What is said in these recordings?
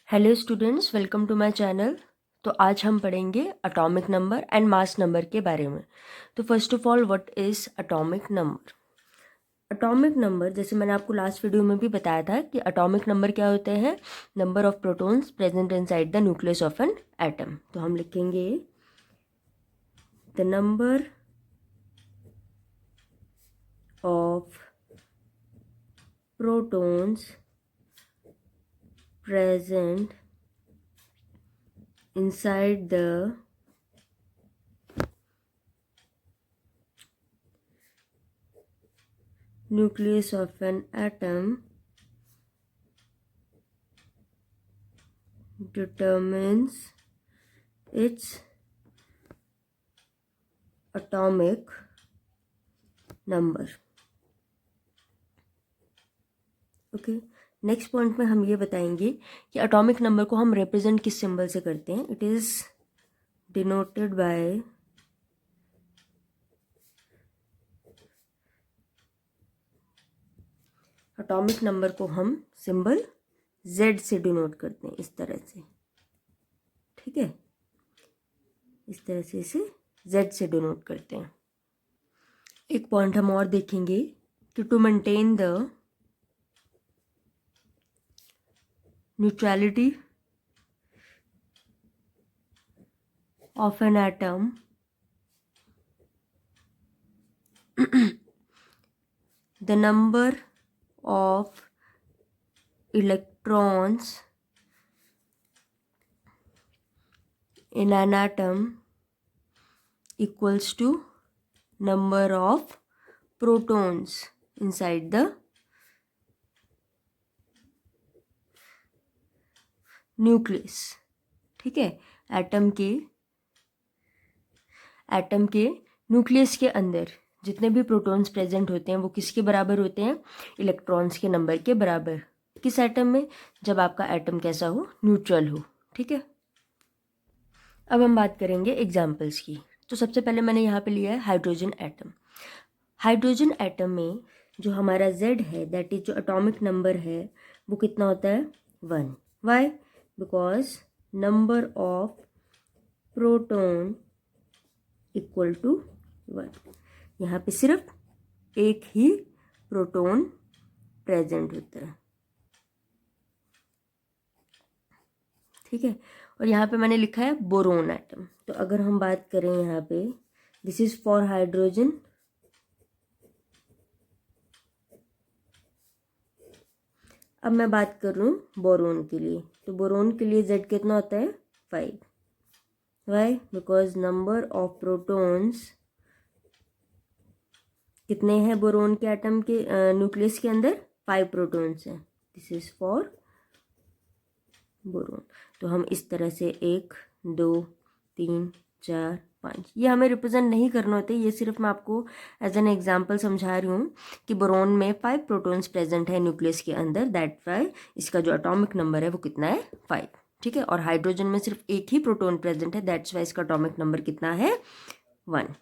Hello students, welcome to my channel. तो आज हम पढ़ेंगे atomic number and mass number के बारे में। तो first of all, what is atomic number? Atomic number, जैसे मैंने आपको लास्ट वीडियो में भी बताया था कि एटॉमिक नंबर क्या होते हैं। Number of protons present inside the nucleus of an atom. तो हम लिखेंगे the number of protons present inside the nucleus of an atom determines its atomic number. Okay, next point में हम ये बताएंगे कि एटॉमिक नंबर को हम रिप्रेजेंट किस सिंबल से करते हैं। It is denoted by atomic number को हम सिंबल Z से डिनोट करते हैं, इस तरह से। ठीक है, इस तरह से इसे Z से डिनोट करते हैं। एक पॉइंट हम और देखेंगे कि to maintain the neutrality of an atom, the number of electrons in an atom equals to number of protons inside the nucleus. ठीक है, एटम के न्यूक्लियस के अंदर जितने भी प्रोटॉन्स प्रेजेंट होते हैं वो किसके बराबर होते हैं? इलेक्ट्रॉन्स के नंबर के बराबर। किस एटम में? जब आपका एटम कैसा हो? न्यूट्रल हो। ठीक है, अब हम बात करेंगे एग्जाम्पल्स की। तो सबसे पहले मैंने यहाँ पे लिया है हाइड्रोजन एटम। हाइड्रोजन एटम में जो हमारा Z है, दैट इज जो एटॉमिक नंबर है, वो कितना होता है? 1। Why? Because number of proton equal to 1। यहाँ पे सिर्फ एक ही प्रोटॉन प्रेजेंट होता है। ठीक है, और यहाँ पे मैंने लिखा है बोरोन एटम। तो अगर हम बात करें यहाँ पे, दिस इज फॉर हाइड्रोजन। अब मैं बात कर रहा हूँ बोरोन के लिए। तो बोरोन के लिए Z कितना होता है? 5। Why? Because number of protons कितने हैं बोरोन के एटम के न्यूक्लियस के अंदर? 5 प्रोटॉन्स हैं। This is for boron. तो हम इस तरह से 1 2 3 4 5, ये हमें रिप्रेजेंट नहीं करना होते, ये सिर्फ मैं आपको एज एन एग्जांपल समझा रही हूँ कि बोरोन में 5 प्रोटॉन्स प्रेजेंट है न्यूक्लियस के अंदर। दैट वाई इसका जो एटॉमिक नंबर है वो कितना है? 5। ठीक है, और हाइड्रोजन में सिर्फ एक ही प्रोटॉन प्रेजेंट है, दैट्स वाई इसका एटॉमिक नंबर कितना है? 1।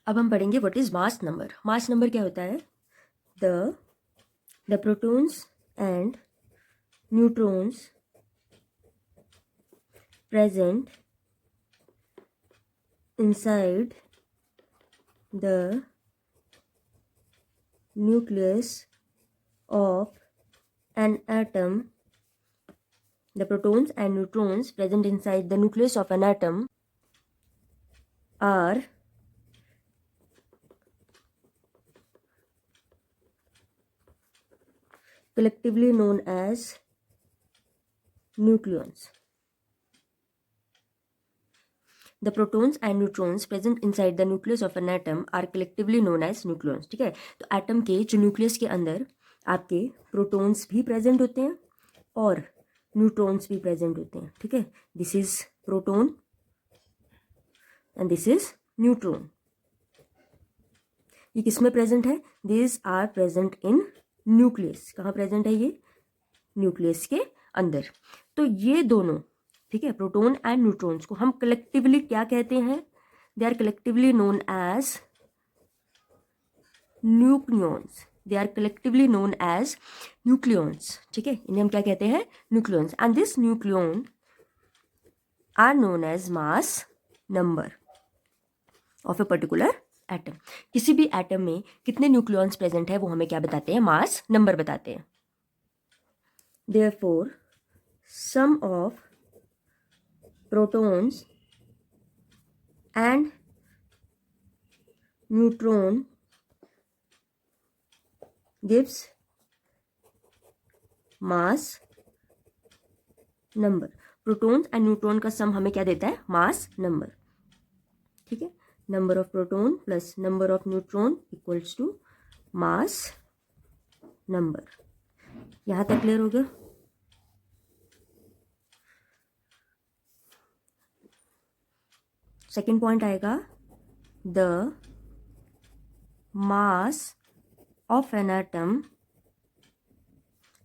अब हम पढ़ेंगे what is mass number. Mass number क्या होता है? The protons and neutrons present inside the nucleus of an atom. The protons and neutrons present inside the nucleus of an atom are collectively known as nucleons. The protons and neutrons present inside the nucleus of an atom are collectively known as nucleons. ठीक है, तो atom के जो nucleus के अंदर आपके protons भी present होते हैं और न्यूट्रॉन्स भी प्रेजेंट होते हैं। ठीक है, this is proton and this is neutron. ये किस में प्रेजेंट है? This are present in nucleus. कहाँ प्रेजेंट है ये? न्यूक्लियस के अंदर। तो ये दोनों, ठीक है, प्रोटॉन एंड न्यूट्रॉन्स को हम कलेक्टिवली क्या कहते हैं? They are collectively known as nucleons. They are collectively known as nucleons, ठीक है, इन्हें हम क्या कहते हैं, nucleons, and this nucleon are known as mass number of a particular atom. किसी भी एटम में कितने न्यूक्लियॉन्स प्रेजेंट है वो हमें क्या बताते हैं, मास नंबर बताते हैं। Therefore sum of protons and neutron gives mass number. Proton and neutron का सम हमें क्या देता है, मास नंबर, ठीक है। Number of proton plus number of neutron equals to mass number. यहां तक क्लियर हो गया। सेकेंड पॉइंट आएगा, the mass of an atom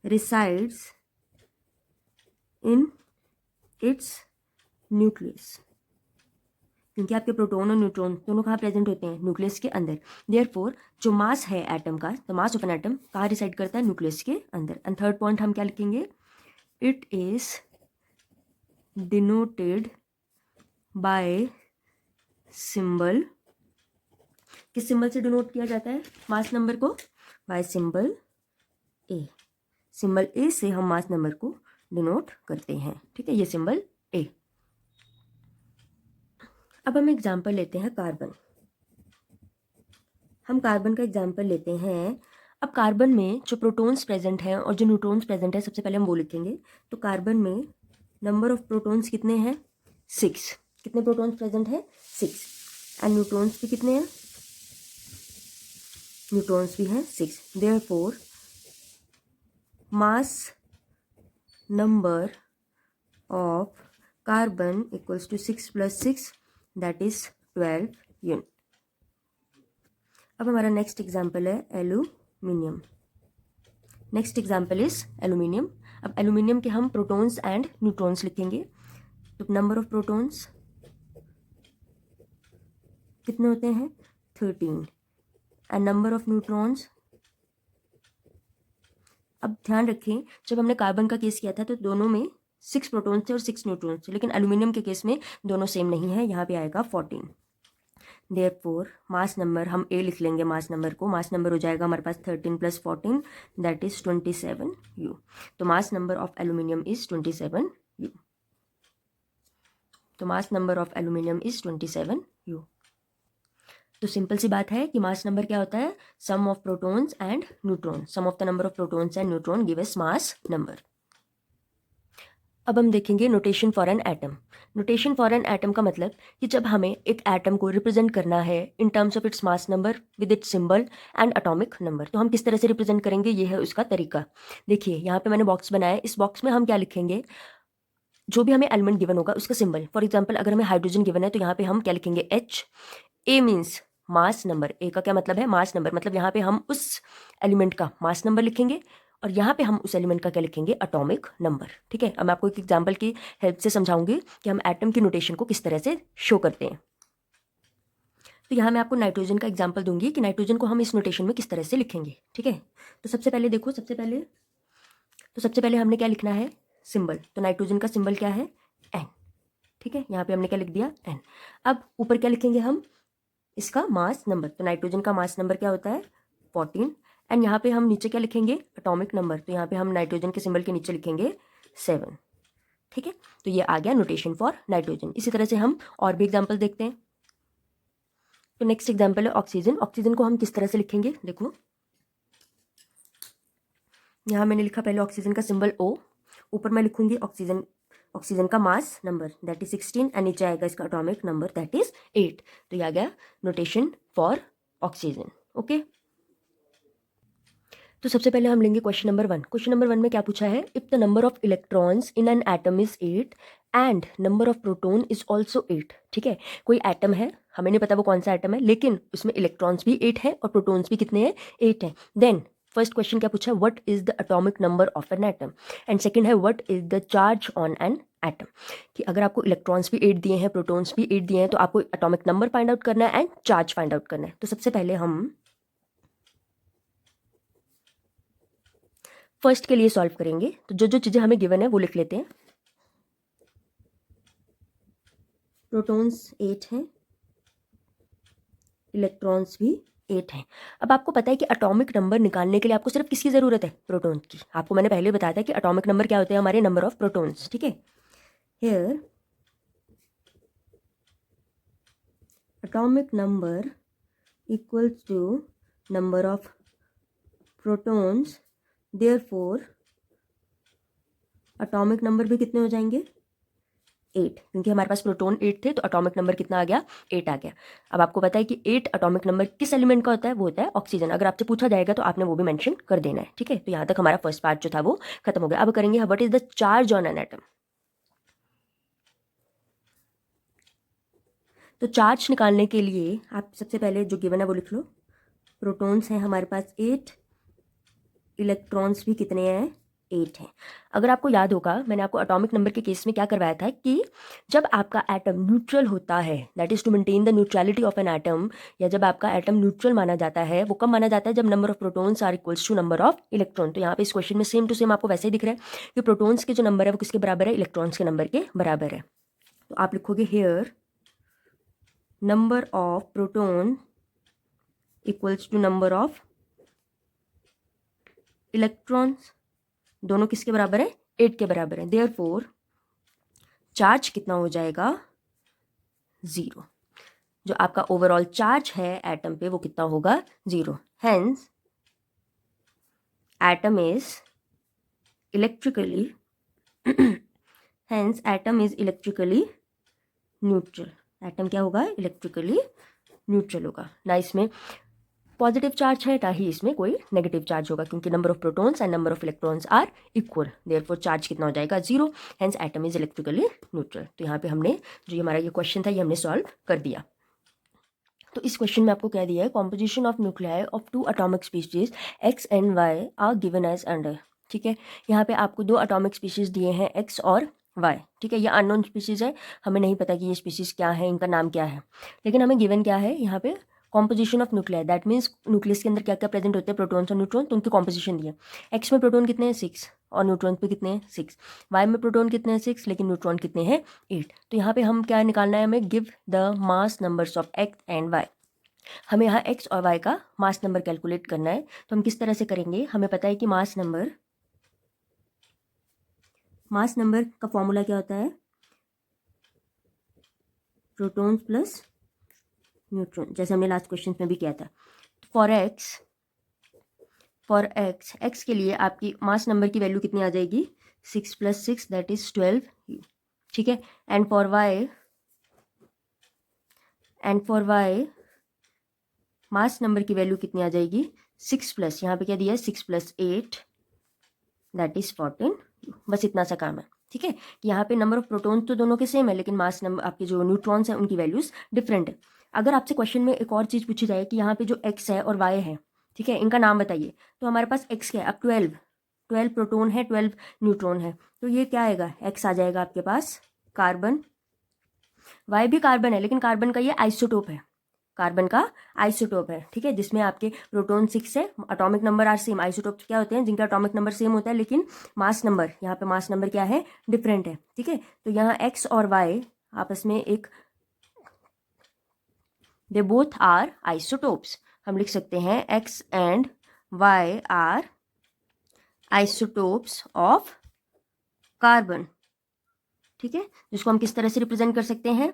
resides in its nucleus, क्योंकि आपके प्रोटॉन और न्यूट्रॉन दोनों कहाँ प्रेजेंट होते हैं, न्यूक्लियस के अंदर। देयरफॉर जो मास है एटम का, the mass of an atom कहाँ रिसाइड करता है, न्यूक्लियस के अंदर। एंड थर्ड पॉइंट हम क्या लिखेंगे, it is denoted by symbol. किस सिंबल से डिनोट किया जाता है मास नंबर को, बाय सिंबल ए। सिंबल ए से हम मास नंबर को डिनोट करते हैं, ठीक है, ये सिंबल ए। अब हम एग्जाम्पल लेते हैं कार्बन। हम कार्बन का एग्जाम्पल लेते हैं। अब कार्बन में जो प्रोटॉन्स प्रेजेंट हैं और जो न्यूट्रॉन्स प्रेजेंट है, सबसे पहले हम वो लिखेंगे। तो कार्बन में नंबर ऑफ प्रोटॉन्स कितने हैं, 6। कितने प्रोटॉन्स प्रेजेंट है, 6। एंड न्यूट्रॉन्स भी कितने हैं, न्यूट्रॉन्स भी हैं 6। Therefore mass number of carbon equals to 6 + 6 that is 12 unit. अब हमारा नेक्स्ट एग्जाम्पल है aluminium. Next example is aluminium. अब एल्यूमिनियम के हम प्रोटॉन्स एंड न्यूट्रॉन्स लिखेंगे। तो नंबर ऑफ प्रोटॉन्स कितने होते हैं, 13। एंड नंबर ऑफ न्यूट्रॉन्स, अब ध्यान रखें जब हमने कार्बन का केस किया था तो दोनों में 6 प्रोटॉन्स थे और 6 न्यूट्रॉन्स थे, लेकिन एल्यूमिनियम के केस में दोनों सेम नहीं है, यहाँ पे आएगा 14। देयरफॉर मास नंबर, हम ए लिख लेंगे मास नंबर को। मास नंबर हो जाएगा हमारे पास 13 + 14 दैट इज 27 यू। तो mass number of aluminium is 27 u. तो mass number of aluminium is 27 u. तो सिंपल सी बात है कि मास नंबर क्या होता है, sum of protons and neutron. Sum of the number of protons and neutron give us mass number. अब हम देखेंगे notation for an atom. Notation for an atom का मतलब कि जब हमें एक एटम को रिप्रेजेंट करना है in terms of its mass number with its symbol and atomic number, तो हम किस तरह से रिप्रेजेंट करेंगे, ये है उसका तरीका। देखिए यहाँ पे मैंने बॉक्स बनाया है, इस बॉक्स में हम क्या लिखेंगे, जो भी हमें एलिमेंट गिवन होगा उसका सिंबल। फॉर एग्जाम्पल अगर हमें हाइड्रोजन गिवन है तो यहाँ पे हम क्या लिखेंगे, H। ए मीन्स मास नंबर, ए का क्या मतलब है, मास नंबर, मतलब यहाँ पे हम उस एलिमेंट का मास नंबर लिखेंगे और यहाँ पे हम उस एलिमेंट का क्या लिखेंगे, एटॉमिक नंबर, ठीक है। अब मैं आपको एक एग्जांपल की हेल्प से समझाऊंगी कि हम एटम की नोटेशन को किस तरह से शो करते हैं। तो यहाँ मैं आपको नाइट्रोजन का एग्जांपल दूंगी कि नाइट्रोजन को हम इस नोटेशन में किस तरह से लिखेंगे, ठीक है। तो सबसे पहले देखो, सबसे पहले हमने क्या लिखना है, सिंबल। तो नाइट्रोजन का सिंबल क्या है, N, ठीक है। यहाँ पे हमने क्या लिख दिया, N। अब ऊपर क्या लिखेंगे हम, इसका मास नंबर। तो नाइट्रोजन का मास नंबर क्या होता है, 14। एंड यहाँ पे हम नीचे क्या लिखेंगे, एटॉमिक नंबर। तो यहाँ पे हम नाइट्रोजन के सिंबल के नीचे लिखेंगे 7, ठीक है। तो ये आ गया नोटेशन फॉर नाइट्रोजन। इसी तरह से हम और भी एग्जांपल देखते हैं। तो नेक्स्ट एग्जांपल है ऑक्सीजन। ऑक्सीजन को हम किस तरह से लिखेंगे, देखो यहाँ मैंने लिखा पहले ऑक्सीजन का सिंबल O, ऊपर मैं लिखूंगी ऑक्सीजन का mass number that is 16 and नीचे आएगा इसका एटॉमिक नंबर दैट इज 8। तो ये आ गया नोटेशन फॉर ऑक्सीजन, ओके। तो सबसे पहले हम लेंगे क्वेश्चन नंबर 1। क्वेश्चन नंबर 1 में क्या पूछा है, if the number of electrons in an atom is 8 and number of proton is also 8, ठीक है। कोई एटम है, हमें नहीं पता वो कौन सा एटम है, लेकिन उसमें इलेक्ट्रॉन्स भी 8 है और प्रोटॉन्स भी कितने हैं, 8 हैं। देन फर्स्ट क्वेश्चन क्या पूछा है, what is the atomic number of an atom, and second है what is the charge on an atom. कि अगर आपको इलेक्ट्रॉन्स भी 8 दिए हैं, प्रोटॉन्स भी 8 दिए हैं, तो आपको एटॉमिक नंबर फाइंड आउट करना है एंड चार्ज फाइंड आउट करना है। तो सबसे पहले हम फर्स्ट के लिए सॉल्व करेंगे, तो जो जो चीज़ें हमें गिवन है वो लिख लेते हैं। प्रोटॉन्स 8 हैं, इलेक्ट्रॉन्स भी 8 हैं। अब आपको पता है कि एटॉमिक नंबर निकालने के लिए आपको सिर्फ किसकी ज़रूरत है? प्रोटॉन की। आपको मैंने पहले बताया था कि एटॉमिक नंबर क्या होते हैं हमारे? नंबर ऑफ प्रोटॉन्स, ठीक है। Here atomic number equals to number of protons, therefore atomic number भी कितने हो जाएंगे? 8, क्योंकि हमारे पास प्रोटॉन 8 थे तो एटॉमिक नंबर कितना आ गया? 8 आ गया। अब आपको पता है कि 8 एटॉमिक नंबर किस एलिमेंट का होता है? वो होता है ऑक्सीजन। अगर आपसे पूछा जाएगा तो आपने वो भी मेंशन कर देना है, ठीक है। तो यहाँ तक हमारा फर्स्ट पार्ट जो था वो खत्म हो गया। अब करेंगे what is the charge on an atom. तो चार्ज निकालने के लिए आप सबसे पहले जो गिवन है वो लिख लो। प्रोटॉन्स हैं हमारे पास 8, इलेक्ट्रॉन्स भी कितने हैं? 8 हैं। अगर आपको याद होगा, मैंने आपको एटॉमिक नंबर के केस में क्या करवाया था कि जब आपका एटम न्यूट्रल होता है, that is to maintain the neutrality of an atom, या जब आपका एटम न्यूट्रल माना जाता है, वो कब माना जाता है? जब number of protons are equals to number of electron. तो यहाँ पे इस क्वेश्चन में सेम टू सेम आपको वैसे ही दिख रहा है कि प्रोटॉन्स के जो नंबर है वो किसके बराबर है? इलेक्ट्रॉन्स के नंबर के बराबर है। तो आप लिखोगे here number of proton equals to number of electrons, दोनों किसके बराबर है? 8 के बराबर है। देयरफॉर चार्ज कितना हो जाएगा? 0। जो आपका ओवरऑल चार्ज है एटम पे वो कितना होगा? 0। Hence atom is electrically hence atom is electrically neutral. Atom क्या होगा? इलेक्ट्रिकली न्यूट्रल होगा ना। इसमें पॉजिटिव चार्ज है ना ही इसमें कोई नेगेटिव चार्ज होगा, क्योंकि number of protons and number of electrons are equal. Therefore charge कितना हो जाएगा? 0। Hence atom is electrically neutral. तो यहाँ पे हमने जो हमारा ये क्वेश्चन था ये हमने सॉल्व कर दिया। तो इस क्वेश्चन में आपको क्या दिया है? Composition of nuclei of 2 atomic species X and Y are given as under, ठीक है। यहाँ पे आपको 2 एटॉमिक स्पीशीज दिए हैं एक्स और वाई, ठीक है। ये अननोन स्पीशीज है, हमें नहीं पता कि ये स्पीशीज क्या है, इनका नाम क्या है, लेकिन हमें गिवन क्या है यहाँ पे? Composition of nuclei, that means nucleus के अंदर क्या क्या प्रेजेंट होते हैं? प्रोटॉन्स और न्यूट्रॉन, तो उनकी कॉम्पोजिशन दी है। एक्स में प्रोटॉन कितने हैं? 6, और न्यूट्रॉन पे कितने हैं? 6। वाई में प्रोटॉन कितने हैं? 6, लेकिन न्यूट्रॉन कितने हैं? 8। तो यहाँ पे हम क्या निकालना है? हमें give the mass numbers of X and Y. हमें यहाँ एक्स और वाई का मास नंबर कैलकुलेट करना है। तो हम किस तरह से करेंगे? हमें पता है कि मास नंबर का फॉर्मूला क्या होता है? प्रोटॉन्स प्लस न्यूट्रॉन, जैसे हमने लास्ट क्वेश्चन में भी किया था। फॉर एक्स के लिए आपकी मास नंबर की वैल्यू कितनी आ जाएगी? 6 + 6 दैट इज 12, ठीक है। And for Y mass number की वैल्यू कितनी आ जाएगी? 6 प्लस, यहाँ पे क्या दिया है? 6 + 8 दैट इज 14। बस इतना सा काम है, ठीक है। कि यहाँ पे नंबर ऑफ प्रोटॉन्स तो दोनों के सेम है, लेकिन मास नंबर आपके जो न्यूट्रॉन्स हैं उनकी वैल्यूज डिफरेंट है। अगर आपसे क्वेश्चन में एक और चीज़ पूछी जाए कि यहाँ पे जो एक्स है और वाई है, ठीक है, इनका नाम बताइए, तो हमारे पास एक्स क्या है? अब 12 प्रोटॉन है, 12 न्यूट्रॉन है, तो ये क्या आएगा? एक्स आ जाएगा आपके पास कार्बन। वाई भी कार्बन है, लेकिन कार्बन का ये आइसोटोप है, ठीक है, जिसमें आपके प्रोटॉन 6 है, atomic number are same. Isotopes क्या होते हैं? जिनका एटॉमिक नंबर सेम होता है, लेकिन मास नंबर, यहाँ पे मास नंबर क्या है? डिफरेंट है, ठीक है। तो यहाँ एक्स और वाई आपस में एक, दे बोथ आर आइसोटोप्स। हम लिख सकते हैं X and Y are isotopes of carbon, ठीक है, जिसको हम किस तरह से रिप्रेजेंट कर सकते हैं?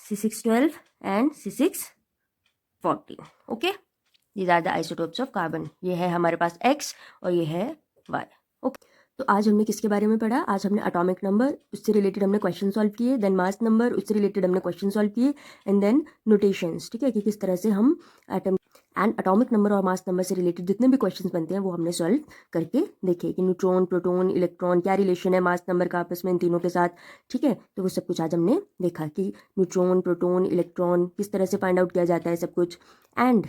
C612 and C614, okay. These are the isotopes of carbon. ये है हमारे पास X और ये है Y, ओके। तो आज हमने किसके बारे में पढ़ा? आज हमने एटॉमिक नंबर, उससे रिलेटेड हमने क्वेश्चन सॉल्व किए, देन मास नंबर, उससे रिलेटेड हमने क्वेश्चन सॉल्व किए, एंड देन नोटेशंस, ठीक है, कि किस तरह से हम एटम एंड एटॉमिक नंबर और मास नंबर से रिलेटेड जितने भी क्वेश्चंस बनते हैं वो हमने सॉल्व करके देखे कि न्यूट्रॉन, प्रोटॉन, इलेक्ट्रॉन क्या रिलेशन है मास नंबर का आपस में इन तीनों के साथ, ठीक है। तो वो सब कुछ आज हमने देखा कि न्यूट्रॉन, प्रोटॉन, इलेक्ट्रॉन किस तरह से फाइंड आउट किया जाता है सब कुछ। एंड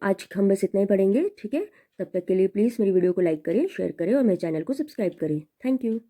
आज हम बस इतना ही पढ़ेंगे, ठीक है। तब तक के लिए प्लीज़ मेरी वीडियो को लाइक करें, शेयर करें और मेरे चैनल को सब्सक्राइब करें। Thank you.